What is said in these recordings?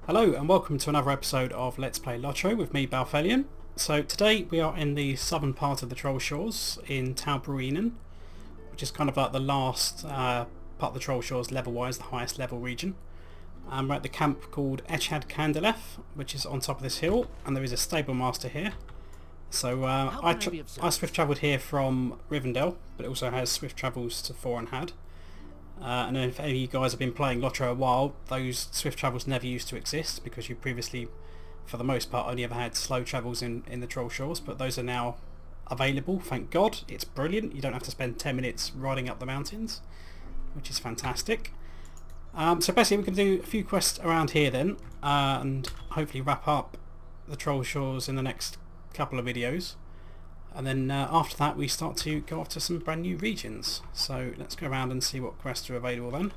Hello and welcome to another episode of Let's Play LOTRO with me, Balthelion. So today we are in the southern part of the Trollshaws in Laurelin, which is kind of like the last part of the Trollshaws level-wise, the highest level region. We're at the camp called Echad Candelleth, which is on top of this hill, and there is a stable master here. So I swift travelled here from Rivendell, but it also has swift travels to Thorinhad. And then if any of you guys have been playing LOTRO a while, those swift travels never used to exist because you previously, for the most part, only ever had slow travels in the Trollshaws, but those are now available, thank God. It's brilliant. You don't have to spend 10 minutes riding up the mountains, which is fantastic. So basically we can do a few quests around here then, and hopefully wrap up the Trollshaws in the next couple of videos. And then after that we start to go off to some brand new regions. So let's go around and see what quests are available then.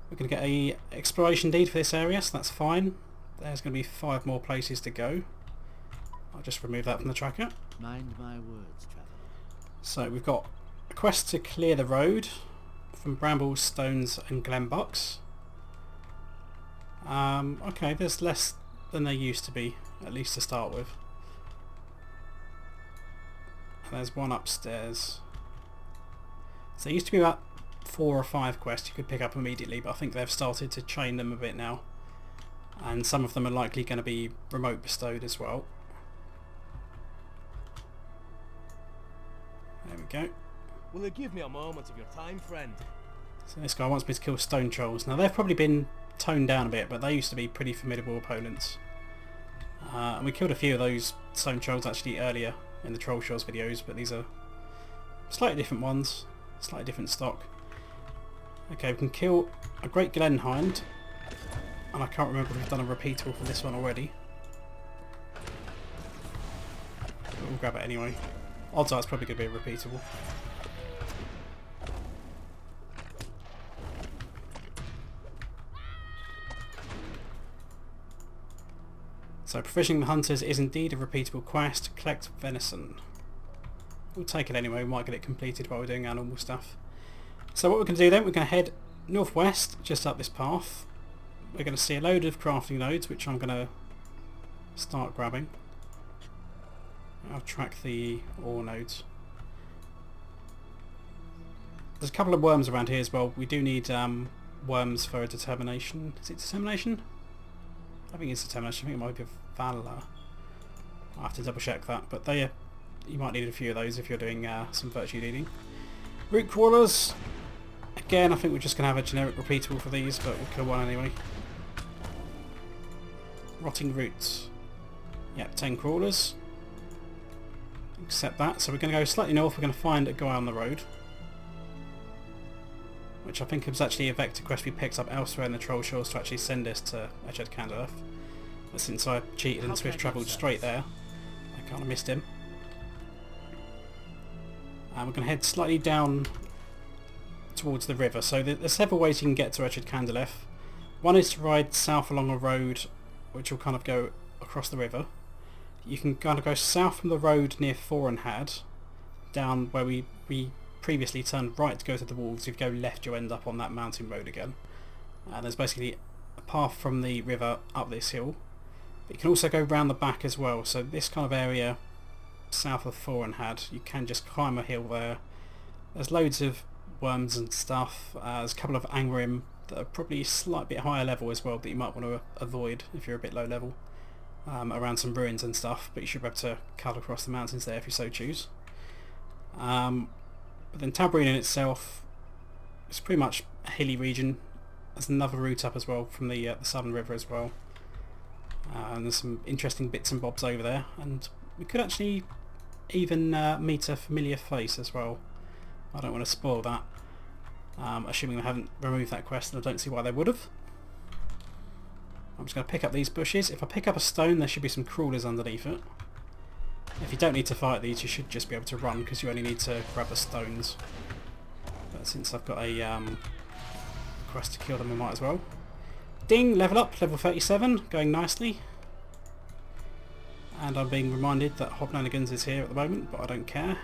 We're going to get a exploration deed for this area, so that's fine. There's going to be 5 more places to go. I'll just remove that from the tracker. Mind my words, traveller. So we've got a quest to clear the road from brambles, stones and glenbucks. Okay, there's less than there used to be, at least to start with. There's one upstairs. So there used to be about 4 or 5 quests you could pick up immediately, but I think they've started to chain them a bit now. And some of them are likely going to be remote bestowed as well. There we go. Will you give me a moment of your time, friend? So this guy wants me to kill stone trolls. Now they've probably been toned down a bit, but they used to be pretty formidable opponents. And we killed a few of those stone trolls actually earlier in the Trollshaws videos, but these are slightly different ones, slightly different stock. Okay, we can kill a great Glenhind, and I can't remember if we've done a repeatable for this one already. But we'll grab it anyway. Odds are it's probably going to be a repeatable. So provisioning the hunters is indeed a repeatable quest. Collect venison. We'll take it anyway, we might get it completed while we're doing our normal stuff. So what we're going to do then, we're going to head northwest, just up this path. We're going to see a load of crafting nodes, which I'm going to start grabbing. I'll track the ore nodes. There's a couple of worms around here as well. We do need worms for a determination. Is it determination? I think it's determination. I think it might be Valor. I'll have to double check that, but you might need a few of those if you're doing some virtue leading. Root crawlers. Again, I think we're just going to have a generic repeatable for these, but we'll kill one anyway. Rotting roots. Yep, 10 crawlers. Accept that. So we're going to go slightly north. We're going to find a guy on the road, which I think was actually a vector quest we picked up elsewhere in the Trollshaws to actually send us to Echad Candelleth. But since I cheated and swift travelled straight there, I kind of missed him. And we're going to head slightly down towards the river. So there's several ways you can get to Echad Candelleth. One is to ride south along a road which will kind of go across the river. You can kind of go south from the road near Thorinhad, down where we previously turned right to go to the wolves. If you go left you'll end up on that mountain road again. And there's basically a path from the river up this hill. But you can also go round the back as well. So this kind of area south of Thorinhad, you can just climb a hill there. There's loads of worms and stuff. There's a couple of Angrim that are probably a slight bit higher level as well that you might want to avoid if you're a bit low level. Around some ruins and stuff, but you should be able to cut across the mountains there if you so choose. But then Laurelin itself is pretty much a hilly region. There's another route up as well from the southern river as well. And there's some interesting bits and bobs over there. And we could actually even meet a familiar face as well. I don't want to spoil that. Assuming they haven't removed that quest, and I don't see why they would have. I'm just going to pick up these bushes. If I pick up a stone, there should be some crawlers underneath it. If you don't need to fight these, you should just be able to run because you only need to grab the stones. But since I've got a quest to kill them, I might as well. Ding! Level up, level 37, going nicely. And I'm being reminded that Hobnanigans is here at the moment, but I don't care.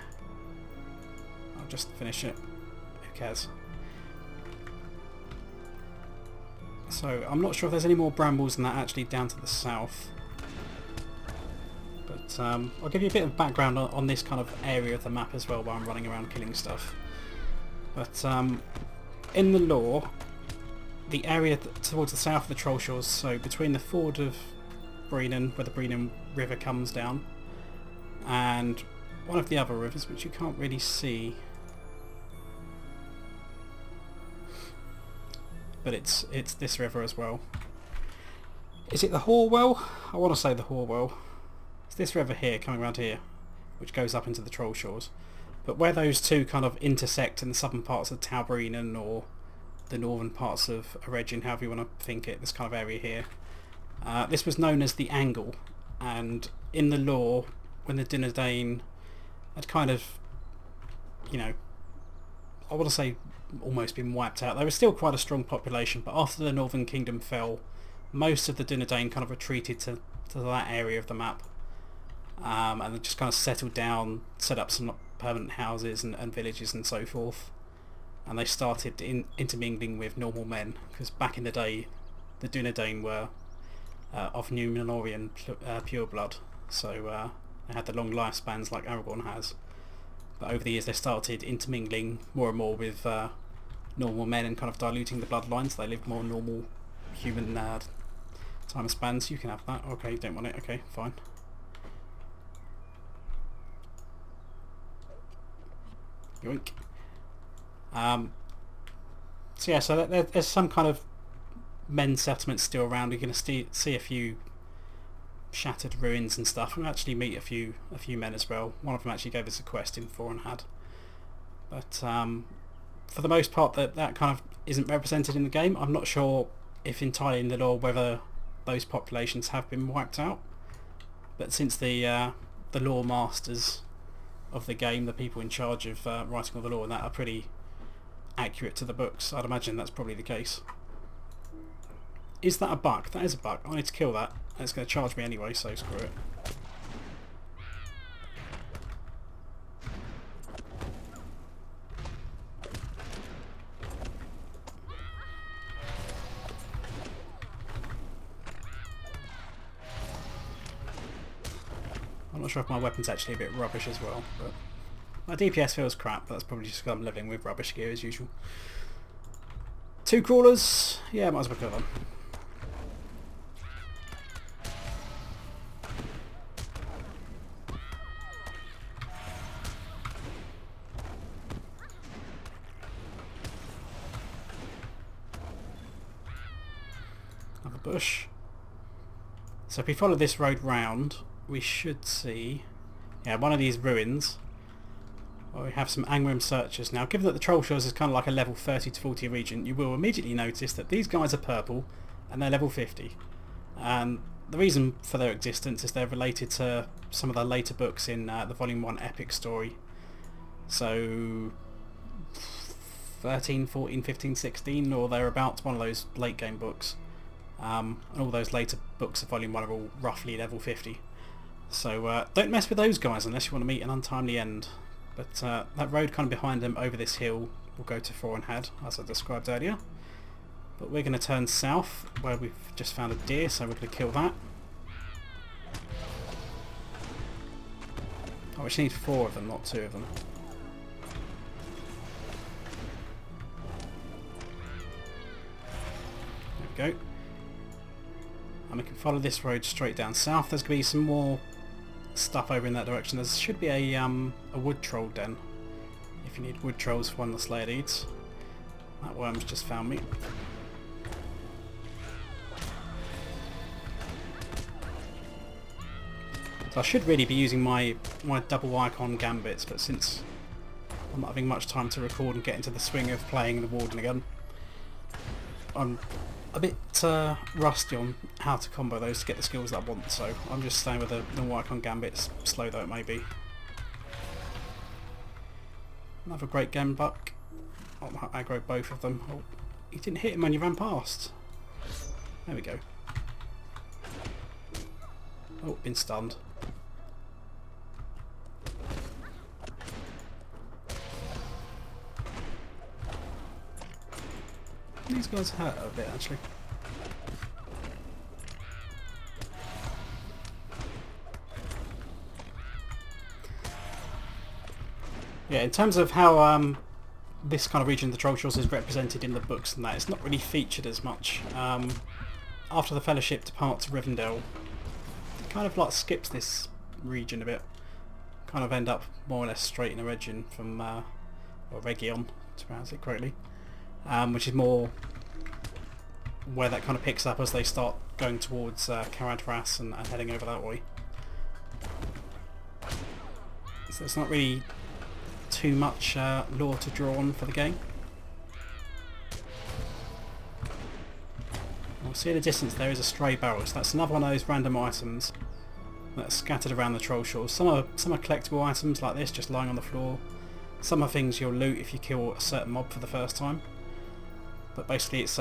I'll just finish it. Who cares? So I'm not sure if there's any more brambles than that actually down to the south. But I'll give you a bit of background on this kind of area of the map as well while I'm running around killing stuff. But in the lore, the area towards the south of the Trollshaws, so between the ford of Breenan, where the Breenan River comes down, and one of the other rivers which you can't really see, but it's this river as well. Is it the Horwell? I want to say the Horwell. It's this river here, coming around here, which goes up into the Trollshaws. But where those two kind of intersect in the southern parts of Talbreenan or the northern parts of Eregin, however you want to think it, this kind of area here, this was known as the Angle, and in the lore, when the Dúnedain had kind of, you know, I want to say almost been wiped out. There was still quite a strong population, but after the Northern Kingdom fell, most of the Dúnedain kind of retreated to that area of the map, and they just kind of settled down, set up some permanent houses and villages and so forth, and they started intermingling with normal men, because back in the day the Dúnedain were of Númenorian pureblood, so they had the long lifespans like Aragorn has. But over the years they started intermingling more and more with normal men and kind of diluting the bloodlines, so they lived more normal human time spans. You can have that. Okay, you don't want it. Okay, fine. Yoink. So yeah, so there's some kind of men settlements still around. You're going to see a few shattered ruins and stuff. We'll actually meet a few men as well. One of them actually gave us a quest in Forenhad. But for the most part, that kind of isn't represented in the game. I'm not sure if entirely in the lore whether those populations have been wiped out. But since the lore masters of the game, the people in charge of writing all the lore and that, are pretty accurate to the books, I'd imagine that's probably the case. Is that a buck? That is a buck. I need to kill that. It's going to charge me anyway, so screw it. I'm not sure if my weapon's actually a bit rubbish as well, but my DPS feels crap, but that's probably just because I'm living with rubbish gear as usual. 2 crawlers, yeah, might as well kill them. Another bush. So if we follow this road round, we should see, yeah, one of these ruins. Well, we have some Angrim searchers now. Given that the Trollshaws is kind of like a level 30 to 40 region, you will immediately notice that these guys are purple and they're level 50. And the reason for their existence is they're related to some of the later books in the Volume 1 epic story. So 13, 14, 15, 16 or thereabouts, one of those late game books. And all those later books of Volume 1 are all roughly level 50. So don't mess with those guys unless you want to meet an untimely end. But that road kind of behind them over this hill will go to Forenhad, as I described earlier. But we're going to turn south, where we've just found a deer, so we're going to kill that. Oh, we just need 4 of them, not 2 of them. There we go. And we can follow this road straight down south. There's going to be some more stuff over in that direction. There should be a wood troll den if you need wood trolls for one of the Slayer deeds. That worm's just found me. So I should really be using my double icon gambits, but since I'm not having much time to record and get into the swing of playing the Warden again, I'm a bit rusty on how to combo those to get the skills that I want, so I'm just staying with the normal icon gambits, slow though it may be. Another great gambuck. I'll aggro both of them. Oh, you didn't hit him when you ran past. There we go. Oh, been stunned. These guys hurt a bit actually. Yeah, in terms of how this kind of region of the Trollshaws is represented in the books and that, it's not really featured as much. After the Fellowship depart to Rivendell, it kind of like skips this region a bit. Kind of end up more or less straight in a region from, or region, to pronounce it correctly, which is more where that kind of picks up as they start going towards Caradhras and heading over that way. So it's not really too much lore to draw on for the game. I'll see in the distance there is a stray barrel, so that's another one of those random items that's scattered around the Trollshaws. Some are collectible items like this, just lying on the floor. Some are things you'll loot if you kill a certain mob for the first time. But basically it's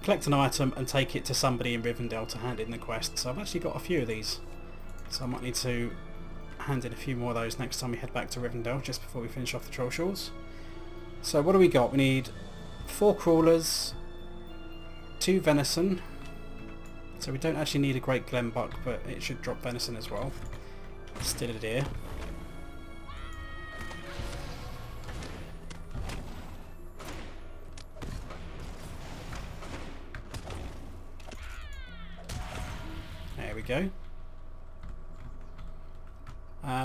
collect an item and take it to somebody in Rivendell to hand in the quest. So I've actually got a few of these, so I might need to hand in a few more of those next time we head back to Rivendell, just before we finish off the Trollshaws. So what do we got? We need 4 crawlers, 2 venison, so we don't actually need a great glenbuck, but it should drop venison as well. Still a deer. There we go.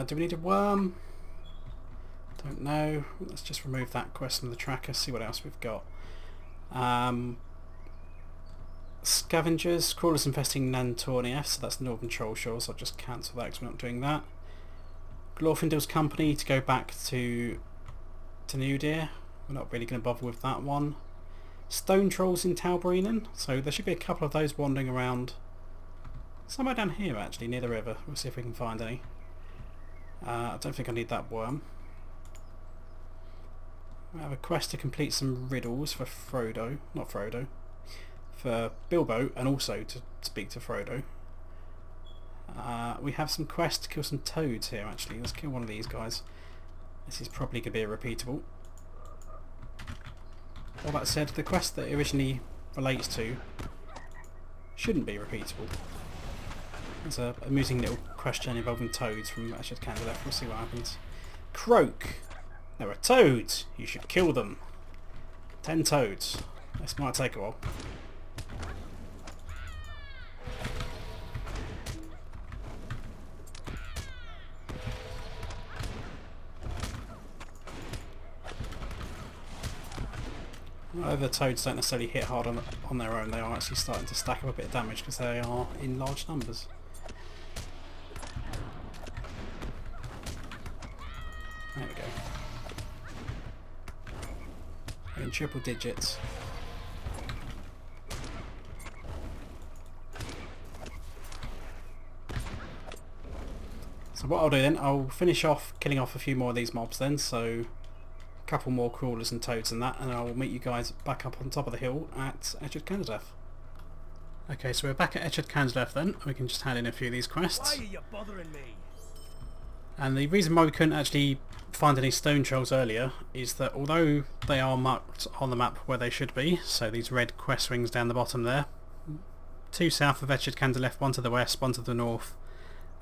Do we need a worm? Don't know. Let's just remove that quest from the tracker, see what else we've got. Scavengers, crawlers infesting Nantornief, so that's the Northern Trollshaws, so I'll just cancel that because we're not doing that. Glorfindel's Company to go back to Newdeer. We're not really going to bother with that one. Stone Trolls in Talbrinen, so there should be a couple of those wandering around somewhere down here actually, near the river. We'll see if we can find any. I don't think I need that worm. We have a quest to complete some riddles for Frodo, not Frodo, for Bilbo, and also to speak to Frodo. We have some quests to kill some toads here actually. Let's kill one of these guys. This is probably going to be a repeatable. All that said, the quest that it originally relates to shouldn't be repeatable. There's an amusing little question involving toads from Echad Candelleth. We'll see what happens. Croak! There are toads! You should kill them. 10 toads. This might take a while. Although the toads don't necessarily hit hard on their own, they are actually starting to stack up a bit of damage because they are in large numbers. There we go. We're in triple digits. So what I'll do then, I'll finish off killing off a few more of these mobs then, so a couple more crawlers and toads and that, and I'll meet you guys back up on top of the hill at Echad Candelleth. Okay, so we're back at Echad Candelleth then. We can just hand in a few of these quests. Why are you bothering me? And the reason why we couldn't actually find any stone trolls earlier is that although they are marked on the map where they should be, so these red quest rings down the bottom there, 2 south of Echad Candelleth, 1 to the west, 1 to the north,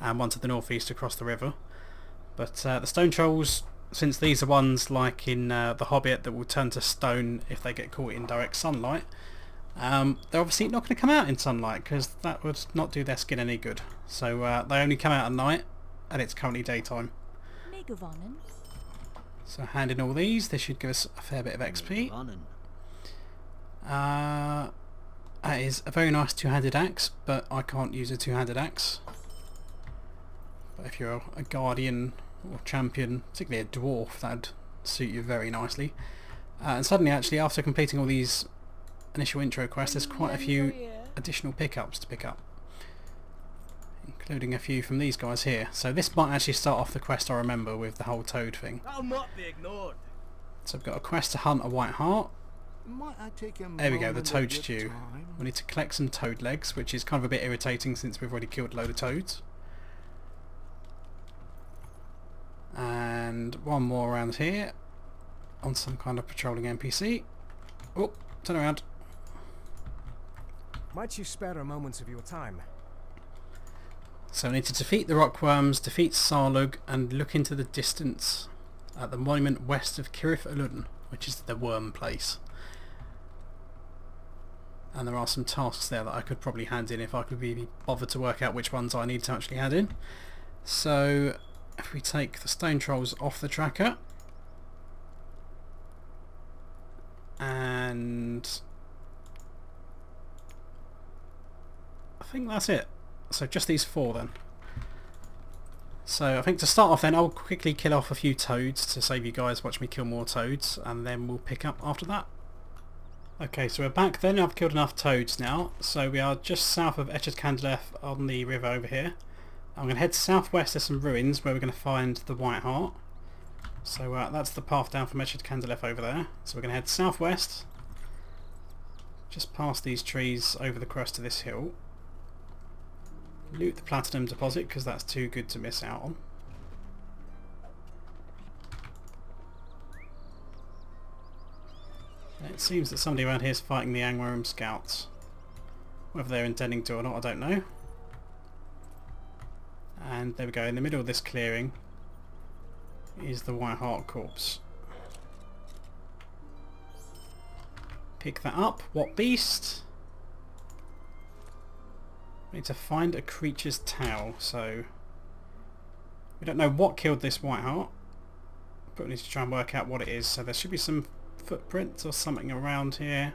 and 1 to the northeast across the river. But the stone trolls, since these are ones like in The Hobbit that will turn to stone if they get caught in direct sunlight, they're obviously not going to come out in sunlight because that would not do their skin any good. So they only come out at night, and it's currently daytime. So hand in all these, this should give us a fair bit of XP. That is a very nice 2-handed axe, but I can't use a 2-handed axe. But if you're a guardian or champion, particularly a dwarf, that'd suit you very nicely. And suddenly actually, after completing all these initial intro quests, there's quite a few additional pickups to pick up, including a few from these guys here. So this might actually start off the quest I remember with the whole toad thing. I'll not be ignored. So I've got a quest to hunt a white hart. Might I take a There we go, the moment toad of your stew. time? We need to collect some toad legs, which is kind of a bit irritating since we've already killed a load of toads. And one more around here on some kind of patrolling NPC. Oh, turn around. Might you spare a moment of your time? So I need to defeat the rockworms, defeat Sarlug, and look into the distance at the monument west of Cirith Uludan, which is the worm place. And there are some tasks there that I could probably hand in if I could be bothered to work out which ones I need to actually hand in. So if we take the stone trolls off the tracker, and I think that's it. So just these 4 then. So I think to start off then, I'll quickly kill off a few toads to save you guys watch me kill more toads, and then we'll pick up after that. Okay, so we're back then. I've killed enough toads now. So we are just south of Echad Candelleth on the river over here. I'm going to head southwest to some ruins where we're going to find the White Heart. So that's the path down from Echad Candelleth over there. So we're going to head southwest, just past these trees over the crest of this hill. Loot the platinum deposit because that's too good to miss out on. It seems that somebody around here is fighting the Angwarum scouts. Whether they're intending to or not, I don't know. And there we go, in the middle of this clearing is the White Heart corpse. Pick that up. What beast? We need to find a creature's tail, so we don't know what killed this White Heart, but we need to try and work out what it is. So there should be some footprints or something around here.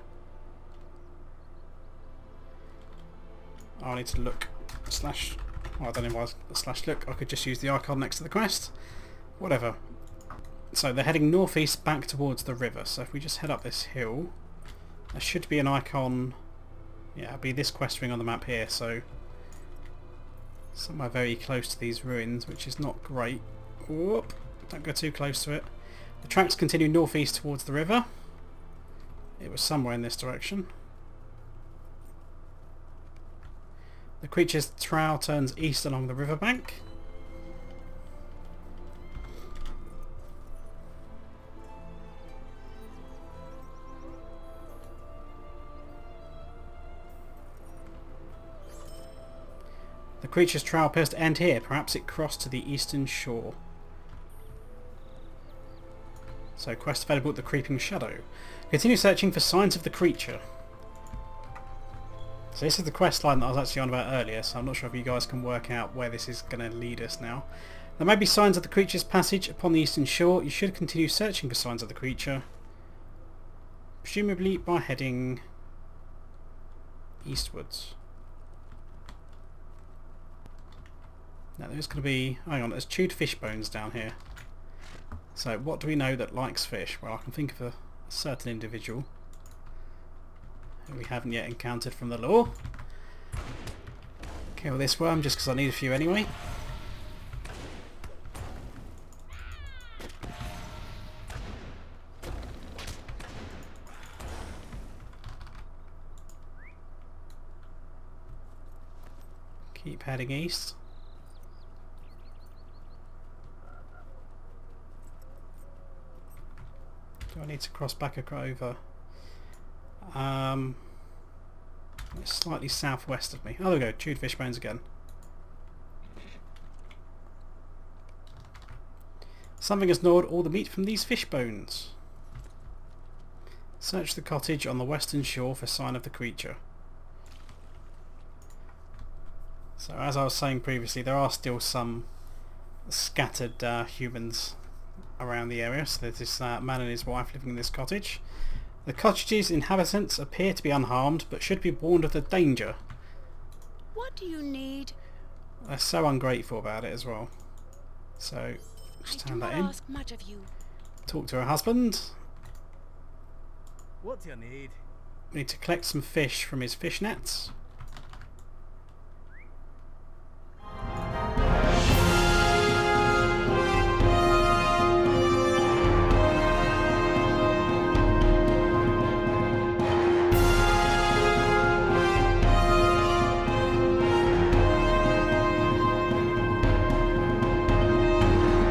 I need to look slash, well, I don't know why slash look, I could just use the icon next to the quest, whatever. So they're heading northeast back towards the river, so if we just head up this hill, there should be an icon. Yeah, it'll be this quest ring on the map here, so somewhere very close to these ruins, which is not great. Whoop, don't go too close to it. The tracks continue northeast towards the river. It was somewhere in this direction. The creature's trail turns east along the riverbank. The creature's trail appears to end here. Perhaps it crossed to the eastern shore. So quest available at the Creeping Shadow. Continue searching for signs of the creature. So this is the quest line that I was actually on about earlier, so I'm not sure if you guys can work out where this is going to lead us now. There may be signs of the creature's passage upon the eastern shore. You should continue searching for signs of the creature, presumably by heading eastwards. Now there's going to be, hang on, there's chewed fish bones down here. So what do we know that likes fish? Well, I can think of a certain individual who we haven't yet encountered from the lore. Kill this worm just because I need a few anyway. Keep heading east. Do I need to cross back over? It's slightly southwest of me. Oh, there we go. Chewed fish bones again. Something has gnawed all the meat from these fish bones. Search the cottage on the western shore for sign of the creature. So as I was saying previously, there are still some scattered humans around the area. So there's this man and his wife living in this cottage. The cottage's inhabitants appear to be unharmed, but should be warned of the danger. What do you need? They're so ungrateful about it as well. So just turn that in. Ask much of you. Talk to her husband. What do you need? We need to collect some fish from his fish nets.